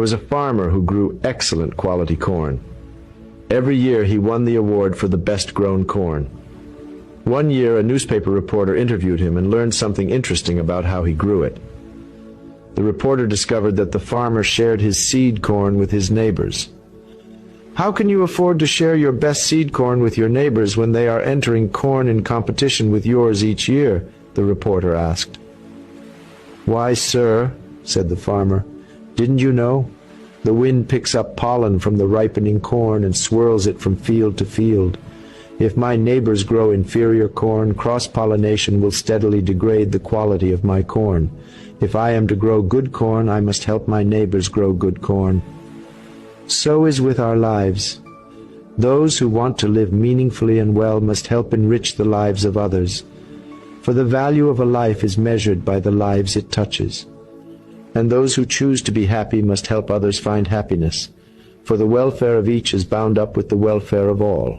was a farmer who grew excellent quality corn. Every year he won the award for the best grown corn. One year a newspaper reporter interviewed him and learned something interesting about how he grew it. The reporter discovered that the farmer shared his seed corn with his neighbors. "How can you afford to share your best seed corn with your neighbors when they are entering corn in competition with yours each year?" the reporter asked. "Why, sir," said the farmer, "didn't you know? The wind picks up pollen from the ripening corn and swirls it from field to field. If my neighbors grow inferior corn, cross-pollination will steadily degrade the quality of my corn. If I am to grow good corn, I must help my neighbors grow good corn." So is with our lives. Those who want to live meaningfully and well must help enrich the lives of others. For the value of a life is measured by the lives it touches. And those who choose to be happy must help others find happiness, for the welfare of each is bound up with the welfare of all.